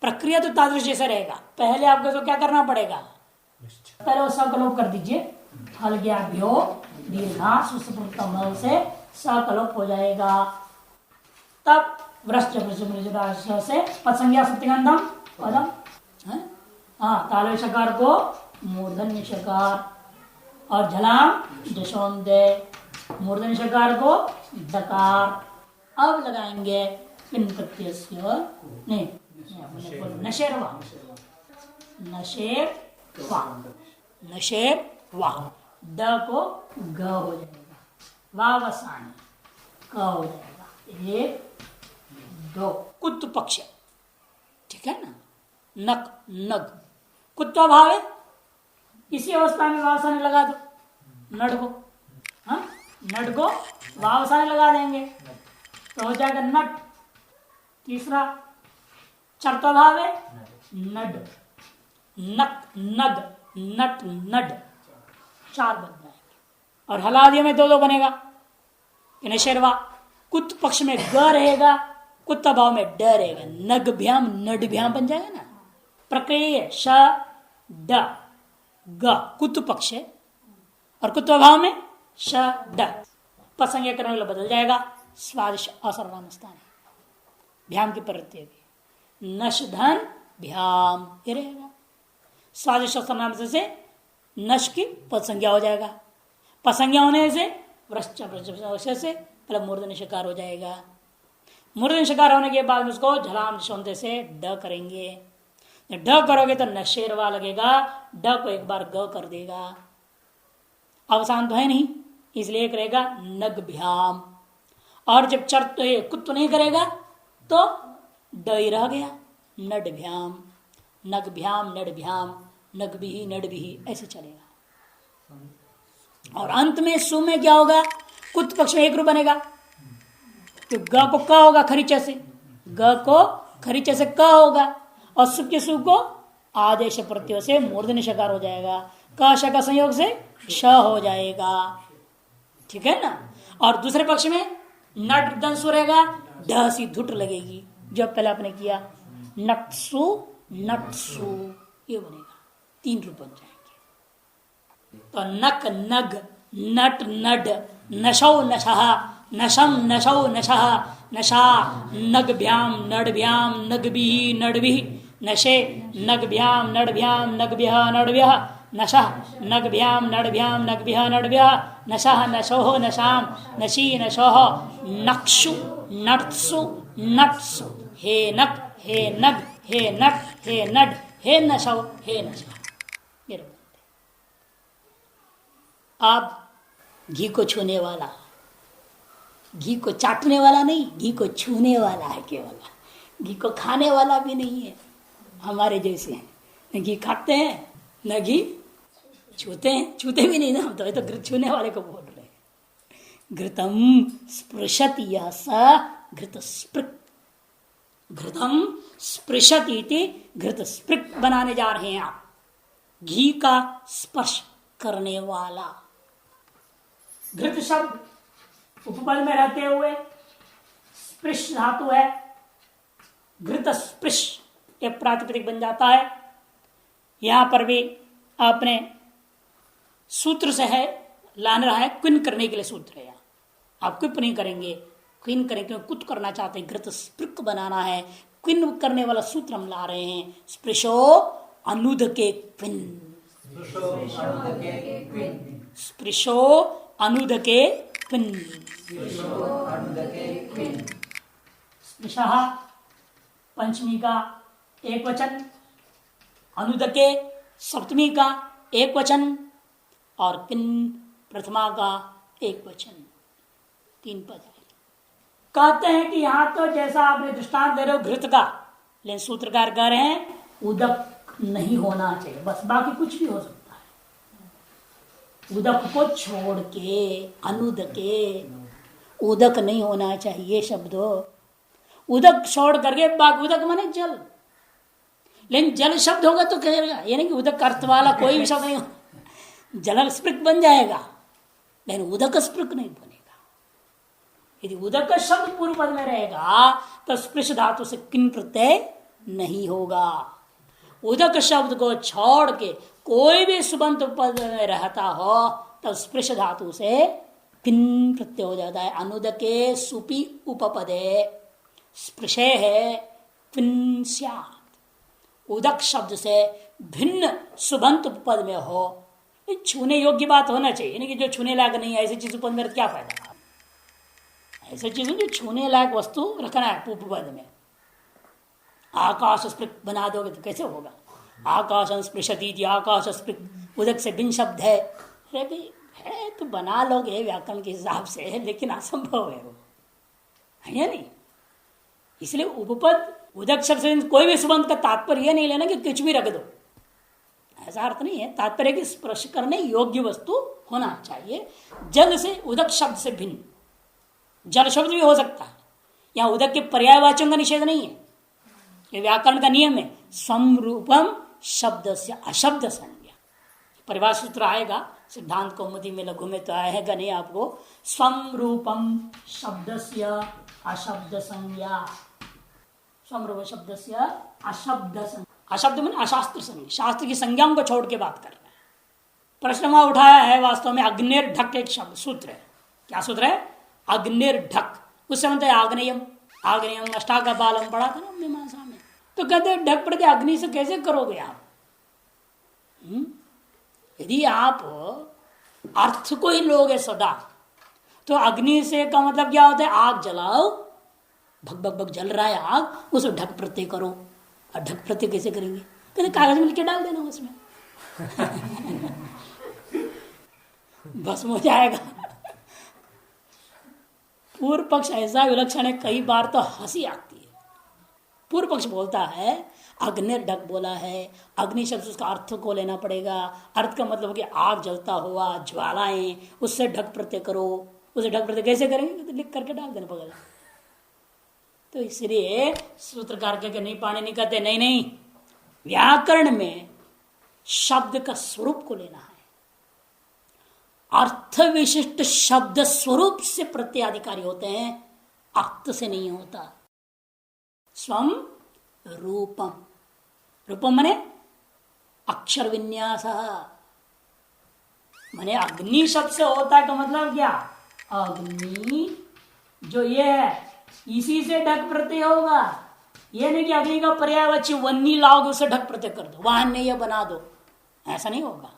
प्रक्रिया तो तादृश जैसे रहेगा, पहले आपको तो क्या करना पड़ेगा, पहले वो सकलोप कर दीजिए, हल गया भ्यो दीर्घा सुसुप्तम से सकलोप हो जाएगा। तब वृश्च से पत्संज्ञा सत्यगंधम पदम, तालव्य शकार को मूर्धन्य शकार, और झलाम जशोंदे मूर्धन्य शकार को दकार। अब लगाएंगे पिन प्रत्यय नहीं, नशेरवा नशेरवा नशेरवा, द को ग हो जाएगा, वावसानी क हो जाएगा, 1 2 कुत्त पक्ष, ठीक है ना। नक नग कुत्ता भाव है, इसी अवस्था में वावसानी लगा दो, नड को, हाँ नड को वावसानी लगा देंगे तो हो जाएगा नट। तीसरा चरता भाव है नड, नक नग नट नड, 4 बन जाएंगे, और हला दिया में 2 बनेगा। शेरवा कुत्त पक्ष में ग रहेगा, कुत्ता भाव में ड रहेगा, नगभ्याम नडभ्याम बन जाएगा ना। प्रक्रिया श ड ग कुत्त पक्ष है, और कुत्ता भाव में श ड, पसंग करने वाला बदल जाएगा, स्वादिश असर्वनाम स्थान है, भ्याम की प्रवृत्ति होगी, नश धन भ्याम ये रहेगा। स्वादिश असर्वनाम से नश की पदसंज्ञा हो जाएगा, पसंज्ञा होने से वृश्च से पहले मूर्धन्य शकार हो जाएगा। मूर्धन्य शकार होने के बाद उसको झलाम शोंते से ड करेंगे, ड करोगे तो नशेरवा लगेगा, ड को एक बार ग कर देगा, अवसान तो है नहीं, इसलिए एक रहेगा नगभ्याम। और जब चर तो कुत्व नहीं करेगा तो ड ही रह गया, नडभ्याम, नगभ्याम नडभ्याम, नगभी नडभी, ऐसे चलेगा। और अंत में सु में क्या होगा, कुत पक्ष में एक रूप बनेगा, तो ग को क होगा खरीचे से, ग को खरीचे से क होगा, और सुप के सु को आदेश प्रत्यय से मूर्धन्य शकार हो जाएगा, क श का संयोग से श हो जाएगा, ठीक है ना। और दूसरे पक्ष में नट दंसु रहेगा, ढ सी धुट लगेगी, जो पहले आपने किया, नटसु नटसु, ये बनेगा, 3 रूप बन जाएंगे। तो नक नग, नट नड, नशौ नशः, नशम नशौ नशः, नशा नगभ्याम नडभ्याम, नगभी नडभी, नशे नगभ्याम नडभ्याम, नगभ्यः नडभ्यः, नशः नगभ्याम नडभ्याम, नगभ्यः नडभ्यः, नशः नशोः नशाम, नशी नशोः, नक्षु नट्सु नट्सु, हे नक हे नग, हे नट हे नड, हे नशौ हे नशा। अब घी को छूने वाला, घी को चाटने वाला नहीं, घी को छूने वाला है केवल, घी को खाने वाला भी नहीं है। हमारे जैसे हैं, न घी खाते हैं न घी छूते हैं, छूते भी नहीं ना हम तो घृत छूने वाले को बोल रहे हैं। घृतम स्पृशति यह स घृत स्पृक, घृतम स्पृशति इति घृत स्पृक बनाने जा रहे हैं आप, घी का स्पर्श करने वाला। घृत शब्द उपपद में रहते हुए स्पृश धातु है, घृत स्पृश ये प्रातिपदिक बन जाता है। यहां पर भी आपने सूत्र से है लाना रहा है, क्विन करने के लिए सूत्र है। आप क्विप नहीं करेंगे, क्विन करेंगे क्योंकि कुछ करना चाहते हैं, घृत स्पृक बनाना है, क्विन करने वाला सूत्र हम ला रहे हैं। स्पृशो अनुद के क्विन, स्पृशो अनुद के क्विन, स्पृशः पंचमी का एक वचन, अनुद के सप्तमी का एक वचन, और किन प्रथमा का एक वचन, 3 पद है। कहते हैं कि यहां तो जैसा आपने दृष्टांत दे रहे हो घृत का, लेकिन सूत्रकार कह रहे हैं उदक नहीं होना चाहिए, बस बाकी कुछ भी हो सकता है। उदक को छोड़ के, अनुद के, उदक नहीं होना चाहिए शब्द, उदक छोड़ करके बाकी, उदक माने जल, लेकिन जल शब्द होगा तो कहेगा, यानी कि उदक अर्थ वाला कोई भी शब्द नहीं हो, जल स्पृक बन जाएगा, लेकिन उदक स्पृक नहीं बनेगा। यदि उदक शब्द पूर्व पद में रहेगा तो स्पृश धातु से किन प्रत्यय नहीं होगा। उदक शब्द को छोड़ के कोई भी सुबंत पद में रहता हो तो स्पृश धातु से किन प्रत्यय हो जाता है। अनुदके सुपी उपपदे स्पृशे है किन स्यात्। उदक शब्द से भिन्न सुबंत पद में हो, छूने योग्य बात होना चाहिए, यानी कि जो छूने लायक नहीं है ऐसी चीज उपपद में क्या फायदा। ऐसी चीजें जो छूने लायक वस्तु रखना है उपपद में। आकाश स्पृक बना दोगे तो कैसे होगा। आकाश स्पृशति, आकाश स्पृक उदक से भिन्न शब्द है। अरे भाई है तो बना लोगे व्याकरण के हिसाब से, लेकिन असंभव है वो, है नहीं। इसलिए उपपद उदक शब्द से कोई भी सुबंध का तात्पर्य यह नहीं लेना कि कुछ भी रख दो, ऐसा अर्थ नहीं है। तात्पर्य कि स्पर्श करने योग्य वस्तु होना चाहिए। जल से, उदक शब्द से भिन्न जल शब्द भी हो सकता है। यहां उदक के पर्यायवाचियों का निषेध नहीं है, ये व्याकरण का नियम है। समरूपम शब्द से अशब्द संज्ञा, परिभाषा सूत्र आएगा सिद्धांत कौमुदी में, लघु में तो आएगा नहीं आपको। समरूपम शब्द से अशब्द संज्ञा, समरूप शब्द से अशब्द संज्ञा, अशब्द में अशास्त्र संज्ञा, शास्त्र की संज्ञाओं को छोड़ के बात करना है। प्रश्न वहां उठाया है वास्तव में अग्निर्ढक एक शब्द सूत्र है। क्या सूत्र है? अग्निर्ढक। उस समय आग्नेयम, आग्नेयम अष्टांग बालम पढ़ा था ना मीमांसा में। तो कहते ढक पड़ते अग्नि से कैसे करोगे आप। यदि आप अर्थ को ही लोगे सदा, तो अग्नि से का मतलब क्या होता है? आग जलाओ, भग भग भग जल रहा है आग, उसे ढक प्रत्यय करो। और ढक प्रत्यय कैसे करेंगे? कहते कागज में लिख के डाल देना उसमें भस्म हो जाएगा। पूर्व पक्ष ऐसा विलक्षण है, कई बार तो हंसी आती है। पूर्व पक्ष बोलता है अग्नि ढक बोला है, अग्नि शब्द उसका अर्थ को लेना पड़ेगा। अर्थ का मतलब कि आग जलता हुआ, ज्वालाएं, उससे ढक प्रत्यय करो। उसे ढक प्रत्यय कैसे करेंगे? तो लिख करके डाल देना पड़ेगा। तो इसलिए सूत्रकार के नहीं, पाणी नहीं कहते नहीं नहीं, व्याकरण में शब्द का स्वरूप को लेना है। अर्थ विशिष्ट शब्द स्वरूप से प्रत्याधिकारी होते हैं, अर्थ से नहीं होता। स्वम रूपम, रूपम मने अक्षर विन्यास, माने अग्नि शब्द से होता है। का मतलब क्या? अग्नि जो ये है इसी से ढक प्रत्यय होगा। ये नहीं कि अग्नि का पर्यायवाची वन्नी लाओगे उसे ढक प्रत्यय कर दो, वाहन नहीं, ये बना दो, ऐसा नहीं होगा।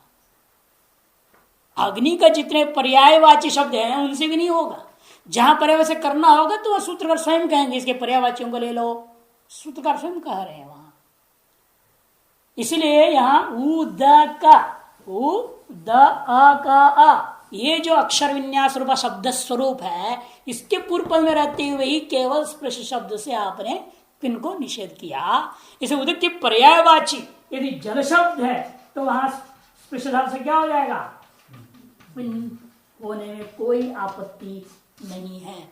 अग्नि का जितने पर्यायवाची शब्द हैं उनसे भी नहीं होगा। जहां पर्यायवाची करना होगा तो वह सूत्रकार स्वयं कहेंगे इसके पर्यायवाचियों को ले लो, सूत्रकार स्वयं कह रहे हैं वहां। इसलिए यहां उ द का, उ द अ का अ, ये जो अक्षर विन्यास रूपा शब्द स्वरूप है, इसके पूर्व पद में रहते हुए ही केवल स्पर्श शब्द से आपने पिन को निषेध किया। इसे उदित की पर्यायवाची यदि जल शब्द है तो वहां स्पर्श से क्या हो जाएगा? पिन होने में कोई आपत्ति नहीं है।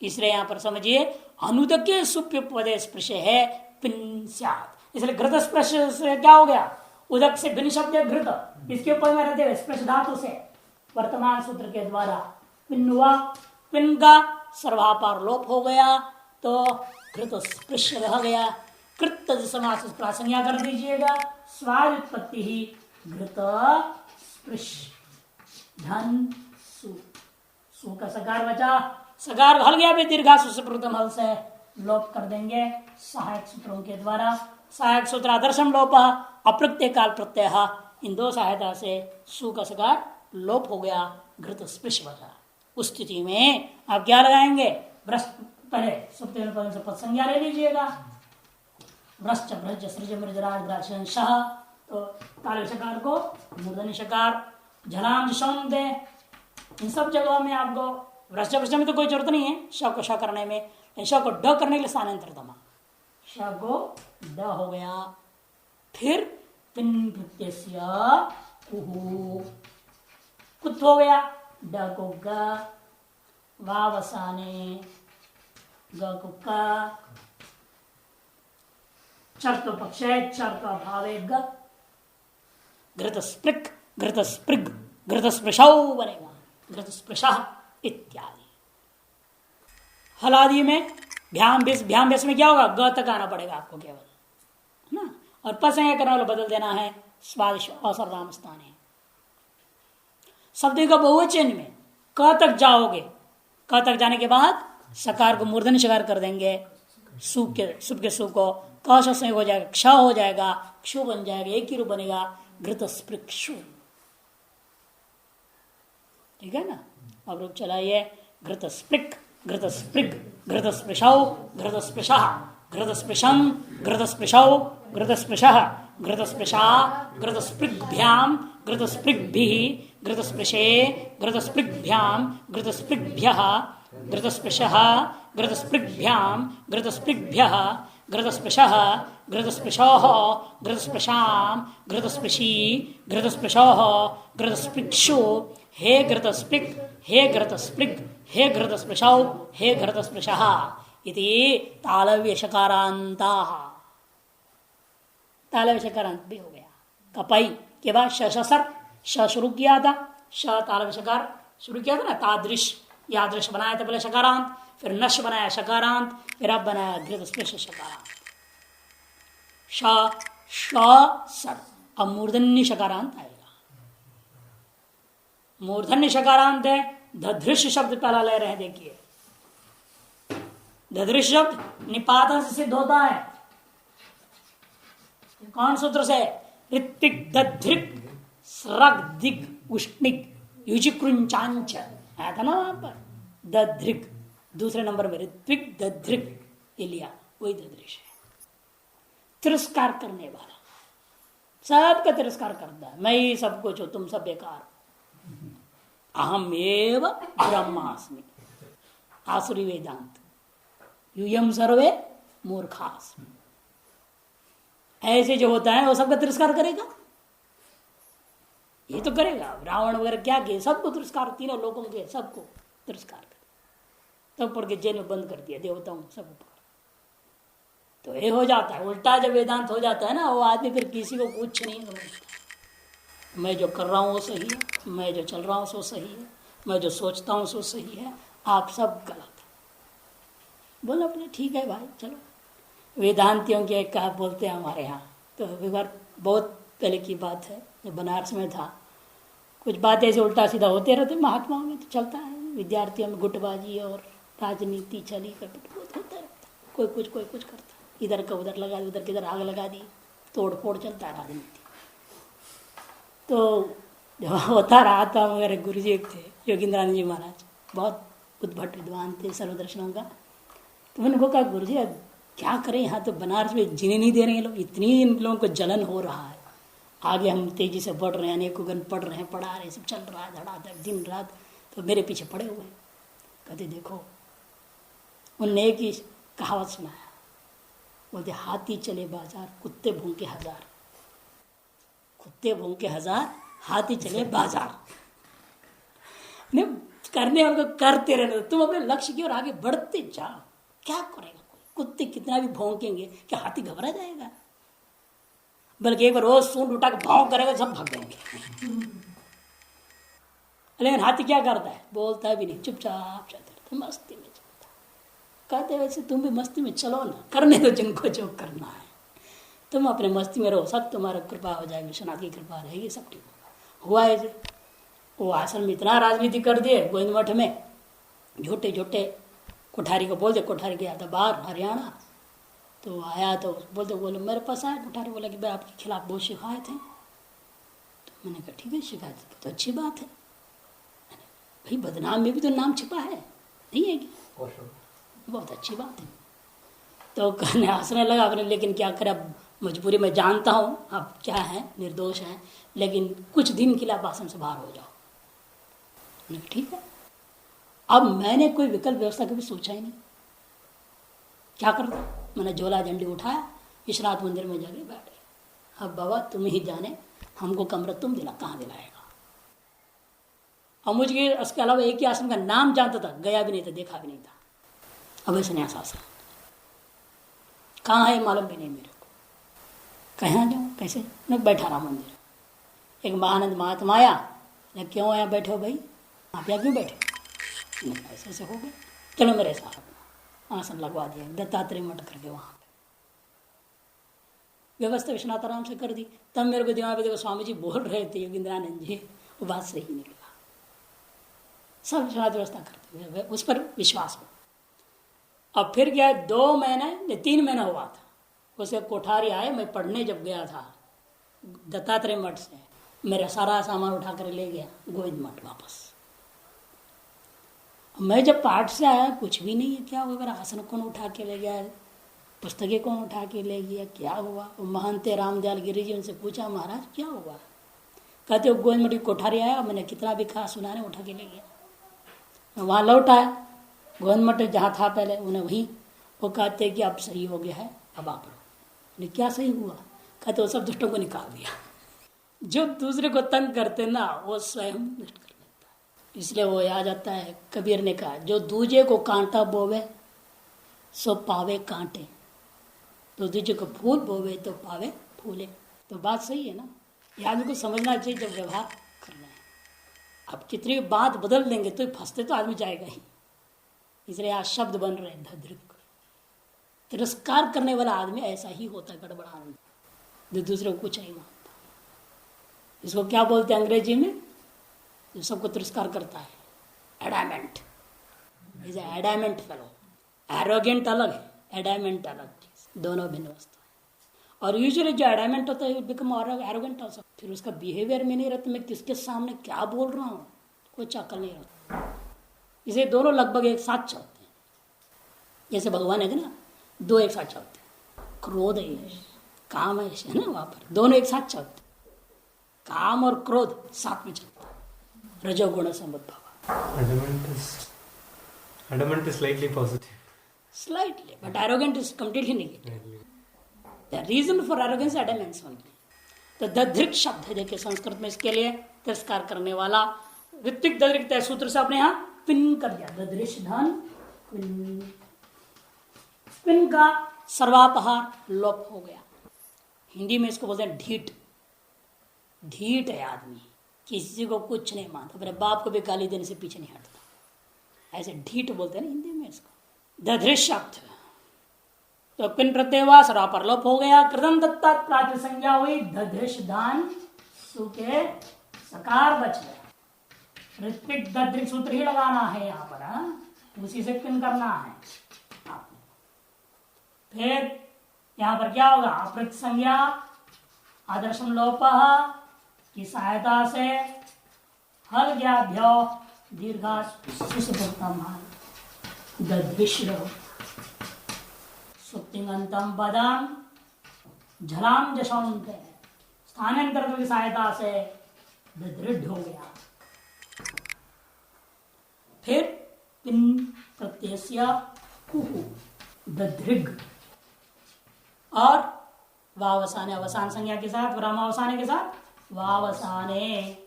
इसलिए यहां पर समझिए अनुदके सुप्य पदे स्पर्श है पिन स्यात्। इसलिए घृत स्पर्श से क्या हो गया? उदक से भिन्न शब्द है घृत, इसके ऊपर में रहते हुए स्पर्श धातु से वर्तमान सूत्र के द्वारा पिन हुआ, पिन का सर्वापार लोप हो गया तो घृत स्पर्श रह गया। कृत समास प्रासंज्ञा कर दीजिएगा, स्वाद उत्पत्ति ही घृत स्पर्श धन सु, सु का सकार बचा, सकार हल गया भी दीर्घासु से प्रथम हल से लोप कर देंगे सहायक सूत्रों के द्वारा। सहायक सूत्र आदर्शम लोप, अप्रत्यय काल प्रत्यय, इन दो सहायता से सु का सकार लोप हो गया, घृत स्पर्श बचा। उस स्थिति में आप क्या लगाएंगे? पहले से पद संज्ञा ले लीजिएगा, भ्रष्ट भ्रज सृज मृजराज ग्रासन शाह, तो ताल शकार को मूर्धन्य शकार झलाम शौन दे। इन सब जगहों में आपको भ्रष्ट भ्रष्ट में तो कोई जरूरत नहीं है श को श करने में, श को ड करने के लिए स्थानांतर दमा, श को ड हो गया। फिर पिन प्रत्यय कुत हो गया, ड को ग, वावसाने ग को क, चर्तो पक्ष चर्तो अभावे ग, घृत स्पृक घृत स्पृग घृत स्पृशौ बनेगा, घृत स्पृश इत्यादि। हलादि में भ्याम भेस में क्या होगा? ग तक आना पड़ेगा आपको केवल, है ना। और पसंग करने वाला बदल देना है स्वादिश असरदाम स्थान है। शब्द का बहुवचन में क तक जाओगे, क तक जाने के बाद सकार को मूर्धन्य शकार कर देंगे, सुप के सु को क संयोग हो जाएगा, क्ष हो जाएगा, क्षु बन जाएगा, एक ही रूप बनेगा घृत स्पृक्षु। ठीक है ना। अब रूप चलाइए, घृत स्पृक घृत स्पृग घृत स्पृशौ घृत स्पृशः घृत स्पृशं घृत स्पृशौ घृत स्पृशः घृत स्पृशा घृत स्पृग्भ्याम घृत स्पृग्भिः घृत स्पृशे घृत स्पृग्भ्याम घृत स्पृग्भ्यः घृत स्पृशः घृत स्पृग्भ्याम घृत स्पृग्भ्यः घृत स्पृशः घृत स्पृशोः घृत स्पृशाम घृत स्पृशी घृत स्पृशोः घृत स्पृक्षु, हे घृत स्पृक् हे घृत स्पृग् हे घृत स्पृशौ हे घृत स्पृशः इति तालव्य शकारांताः। तालव्य शकारांत भी हो गया। कपाई के बाद शशसर श शुरू किया था, श तालव्य शकार शुरू किया था ना, तादृश यादृश बनाया था पहले शकारांत, फिर नश बनाया शकारांत, फिर अब बनाया घृत स्पृश शकारांत। श सर, अब मूर्धन्य शकारांत आएगा। मूर्धन्य शकारांत है, धधृश शब्द पहला ले रहे हैं। देखिए धधृश शब्द निपातन से सिद्ध होता है। कौन सूत्र से? ऋत्विक दधृक स्रग दिग उष्णिक युजिकृंचांच आया था ना वहां पर। दधृक दूसरे नंबर में ऋत्विक दधृक लिया, वही दधृश है। तिरस्कार करने वाला, सबका तिरस्कार करता है, मैं ही सब कुछ हूं, तुम सब बेकार। अहम एव ब्रह्मास्मि, आसुरी वेदांत। यूयम सर्वे मूर्खास। ऐसे जो होता है वो सबका तिरस्कार करेगा, ये तो करेगा। रावण वगैरह क्या किए, सबको तिरस्कार, तीनों लोगों के सबको तिरस्कार कर, तब पढ़ के जेल में बंद कर दिया देवताओं सब ऊपर। तो ये हो जाता है उल्टा, जब वेदांत हो जाता है ना, वो आदमी फिर किसी को कुछ नहीं समझता। मैं जो कर रहा हूँ वो सही है, मैं जो चल रहा हूँ वो सही है, मैं जो सोचता हूँ वो सही है, आप सब गलत है। बोलो अपने ठीक है भाई चलो। वेदांतियों के क्या बोलते हैं हमारे यहाँ, तो एक बार बहुत पहले की बात है, जब बनारस में था, कुछ बात ऐसे उल्टा सीधा होते रहते महात्माओं में, तो चलता है विद्यार्थियों में गुटबाजी और राजनीति चली कपट बहुत होता रहता, कोई कुछ करता, इधर का उधर लगा दी, उधर किधर आग लगा दी, तोड़ फोड़ चलता है राजनीति। तो जब होता रहा था, मेरे गुरु जी एक थे योगींद्रानंद जी महाराज, बहुत उद्भट विद्वान थे सर्वदर्शनों का। तो मैंने को कहा गुरु जी क्या करें, यहाँ तो बनारस में जीने नहीं दे रहे हैं लोग, इतनी इन लोगों को जलन हो रहा है, आगे हम तेजी से बढ़ रहे हैं, अनेकों गण पढ़ रहे हैं, पढ़ा रहे हैं, सब चल रहा है धड़ाधड़ दिन रात, तो मेरे पीछे पड़े हुए हैं। कहते देखो, उनने एक ही कहावत सुनाया, बोलते हाथी चले बाजार कुत्ते भूखे हजार, कुत्ते भूखे हजार हाथी चले बाजार। नहीं करने वाले को करते रहना, तुम अपने लक्ष्य की ओर आगे बढ़ते जाओ। क्या करेगा कोई, कुत्ते कितना भी भौंकेंगे क्या हाथी घबरा जाएगा? बल्कि एक बार रोज सूंड उठा के भाव करेगा, सब भाग जाएंगे। लेकिन हाथी क्या करता है, बोलता भी नहीं, चुपचाप चलता रहता, मस्ती में चलता। कहते वैसे तुम भी मस्ती में चलो ना, करने दो जिनको जो करना है, तुम अपने मस्ती में रहो, सब तुम्हारा कृपा हो जाएगी, विश्वनाथ की कृपा रहेगी, सब ठीक होगा। हुआ है वो आश्रम में इतना राजनीति कर दिए, गोविंद मठ में झूठे झूठे कोठारी को बोलते, कोठारी गया था बाहर हरियाणा, तो आया तो बोले मेरे पास आया कोठारी, बोला कि भाई आपके खिलाफ बहुत शिकायत है। तो मैंने कहा ठीक है, शिकायत तो अच्छी बात है भाई, बदनाम में भी तो नाम छिपा है, नहीं है क्या, बहुत अच्छी बात है। तो कहने हंसने लगा अपने, लेकिन क्या करे, अब मजबूरी में जानता हूँ आप क्या है, निर्दोष हैं, लेकिन कुछ दिन के लिए आप आश्रम से बाहर हो जाओ। ठीक है, अब मैंने कोई विकल्प व्यवस्था कभी सोचा ही नहीं, क्या करता। मैंने झोला झंडी उठाया, विश्वनाथ मंदिर में जाके बैठ गया। अब बाबा तुम ही जाने, हमको कमरा तुम दिला, कहाँ दिलाएगा। और मुझे इसके अलावा एक ही आश्रम का नाम जानता था, गया भी नहीं था, देखा भी नहीं था। अब संन्यास आश्रम कहाँ है मालूम भी नहीं मेरे को, कहाँ जाऊँ कैसे। मैं बैठा रहा मंदिर, एक महानंद महात्मा आया, क्यों आया बैठे हो भाई, आप यहाँ क्यों बैठे? ऐसे ऐसे हो गए, चलो मेरे साथ आसन लगवा दिया, दत्तात्रेय मठ करके वहाँ पे व्यवस्था विश्वनाथ आराम से कर दी। तब मेरे को दिमाग में देखो स्वामी जी बोल रहे थे योगींद्रानंद जी, वो बात सही निकला, सब विश्वनाथ व्यवस्था करते हुए उस पर विश्वास हो। अब फिर क्या, 2 महीने 3 महीना हुआ था, उसके कोठारी आए, मैं पढ़ने जब गया था दत्तात्रेय मठ से, मेरा सारा सामान उठा कर ले गया गोविंद मठ वापस। मैं जब पाठ से आया कुछ भी नहीं है, क्या होगा, आसन कौन उठा के ले गया, पुस्तकें कौन उठा के ले गया, क्या हुआ। वो महंते रामदयाल गिरी जी उनसे पूछा महाराज क्या हुआ, कहते हो गोविंद मठ की कोठारी आया, मैंने कितना भी कहा सुना नहीं, उठा के ले गया। मैं वहाँ लौट आया, गोविंद मठ जहाँ था पहले उन्हें वहीं, वो कहते कि अब सही हो गया है, अब आप रहो। क्या सही हुआ, कहते वो सब दुष्टों को निकाल दिया। जो दूसरे को तंग करते ना वो स्वयं नष्ट कर लेता है। इसलिए वो आ जाता है, कबीर ने कहा जो दूजे को कांटा बोवे सो पावे कांटे, तो दूजे को फूल बोवे तो पावे फूले। तो बात सही है ना, ये आदमी को समझना चाहिए जब व्यवहार करना है। अब कितनी बात बदल देंगे तो फंसते तो आदमी जाएगा ही। इसलिए आज शब्द बन रहे हैं धद्रिक, तिरस्कार करने वाला आदमी ऐसा ही होता है, गड़बड़ा आदमी जो दूसरे को कुछ नहीं मानता। इसको क्या बोलते हैं अंग्रेजी में, जो सबको तिरस्कार करता है, adamant. Is adamant fellow. Arrogant अलग है, एडामेंट अलग चीज, दोनों भिन्न वस्तु है। और यूजुअली जो एडामेंट होता है बिकम एरोगेंट ऑल्सो, फिर उसका बिहेवियर में नहीं रहता, मैं किसके सामने क्या बोल रहा हूँ कुछ अकल नहीं रहता। इसे दोनों लगभग एक साथ चलते हैं, जैसे भगवान है ना, 2 एक साथ चलते हैं, क्रोध है काम है ना, वहां पर दोनों एक साथ चलते हैं, काम और क्रोध साथ में चलता है, रजोगुण संबद्ध भाव। Adamant is slightly positive. Slightly, but arrogant is completely negative. The reason for arrogance is adamance only. तो दधृक शब्द है, देखिए संस्कृत में इसके लिए तिरस्कार करने वाला ऋत्विक दधृक सूत्र से अपने यहाँ पिन कर दिया, ददृश धन पिन, पिन का सर्वापहार लोप हो गया। हिंदी में इसको बोलते हैं ढीठ। ढीठ है आदमी, किसी को कुछ नहीं मानता, अपने बाप को भी गाली देने से पीछे नहीं हटता, ऐसे ढीठ बोलते हैं ना हिंदी में इसको। दधृश शब्द तो पिन प्रत्यय हुआ, सर्वापर लोप हो गया। कृतम दत्ता प्राच संज्ञा हुई, दधृश दान सु के सकार बच गया। ऋत्विक दधृक सूत्र ही लगाना है यहाँ पर, उसी से पिन करना है आपने। फिर यहाँ पर क्या होगा, अप्रत संज्ञा आदर्शम लोप की सहायता से हल ज्ञाभ्यो दीर्घा दधृश्र सुप्तिंगंतम पदम झलाम जशौंत स्थानांतर की सहायता से दृढ़ हो गया। फिर पिन प्रत्यय दधृग और वावसाने अवसान संज्ञा के साथ, विरामावसाने के साथ वावसाने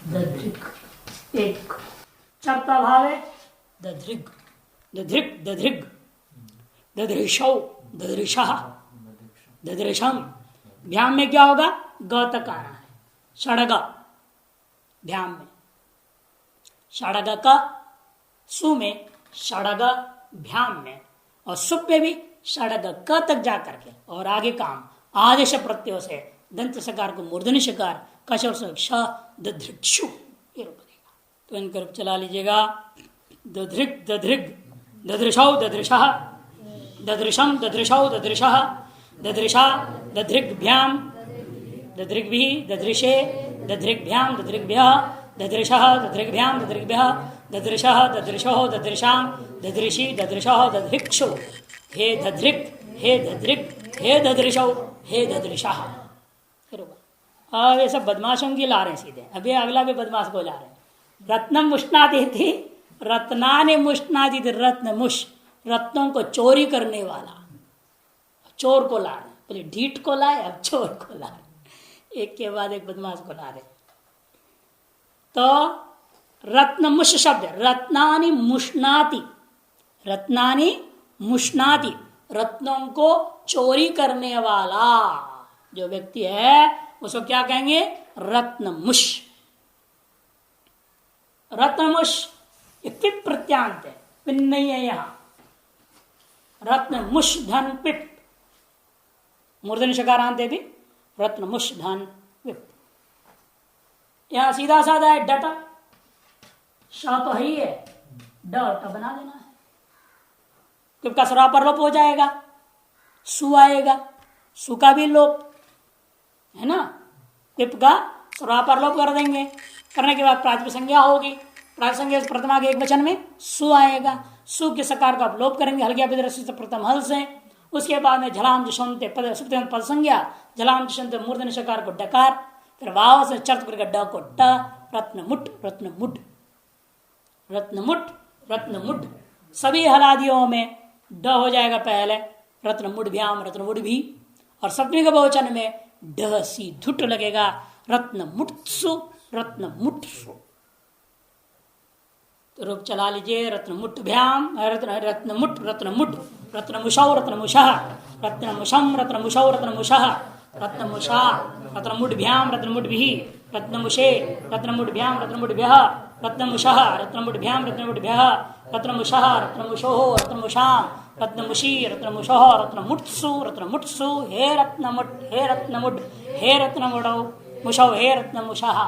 दधृग, एक चरता भाव है दधृग, दधृग दधृग, ददृशौ ददृशः ददृशम। भ्याम में क्या होगा, ग तक आना है, षडग भ्याम में, षडग का सु में, षडग भ्याम में, और सुप में भी षडग क तक जा करके और आगे काम आदेश प्रत्यय से दंत सकार को मूर्धन्य शकार कशोर से श दधृक्षु ये रूप बनेगा। तो इनका रूप चला लीजिएगा, दधृग दधृग ददृशौ ददृशः ददृशम ददृशौ ददृशः ददृशा दधृग्भ्याम दधृग्भिः ददृशे दधृग्भ्याम दधृग्भ्यः ददृशः दधृग्भ्याम दधृग्भ्यः ददृशः ददृशो ददृशाम ददृशी ददृशः दधृक्षु। हे दधृग हे दधृग हे ददृशौ हे ददृशः। अब ये सब बदमाशों की ला रहे हैं सीधे, अभी अगला भी बदमाश को ला रहे हैं। रत्नम मुष्णाति थी, रत्नानि मुष्णाति थी, रत्न मुष रत्नों को चोरी करने वाला, चोर को ला रहे, पहले ढीठ को लाए अब चोर को ला रहे, एक के बाद एक बदमाश को ला रहे। तो रत्नमुष शब्द, रत्नानि मुष्णाति, रत्नानि मुष्णाति रत्नों को चोरी करने वाला जो व्यक्ति है उसको क्या कहेंगे, रत्नमुष। रत्नमुष इति प्रत्यांत है, पिन नहीं है यहां। रत्नमुष धन पिप, मूर्धन्य शकारांत है भी, रत्नमुष धन पिप। यहां सीधा साधा है डट, श तो है ही है, ड बना देना है, पिप का स्वरा पर लोप हो जाएगा, सु आएगा, सु का भी लोप है ना, पिप का स्वरा पर लोप कर देंगे, करने के बाद प्रातिपदिक संज्ञा होगी, प्रातिपदिक संज्ञा प्रथमा के एक वचन में सु आएगा, सु के सकार का आप लोप करेंगे हल्किया विदरस्य से प्रथम हल से। उसके बाद में झलाम जशंते पद सुप्तिमंत पद संज्ञा, झलाम जशंते मूर्धन्य शकार को डकार, फिर वाव से चर्त करके ड को ट, रत्नमुट रत्नमुड, रत्नमुट रत्नमुड सभी हलादियों में ड हो जाएगा पहले, रत्नमुड भ्याम रत्नमुड भी, और सप्तमी के बहुवचन में ड सी धुट लगेगा, रत्नमुट्सु रत्नमुट्सु। तो रूप चला लीजिए, रत्नमुट भ्याम रत्नमुट रत्नमुट रत्नमुषौ रत्नमुषः रत्नमुषम रत्नमुषौ रत्नमुषः रत्नमुषा रत्नमुट भ्याम रत्नमुट भीः रत्नमुषे रत्नमुट भ्याम रत्नमुट भ्यः रत्नमुषः रत्नमुट भ्याम रत्नमुट भ्यः रत्नमुषः रत्नमुषोः रत्नमुषां रत्नमुषी रत्नमुषोः रत्नमुट्सु रत्नमुट्सु। हे रत्नमुट हे रत्नमुट हे रत्नमुडौ मुषौ हे रत्नमुषः।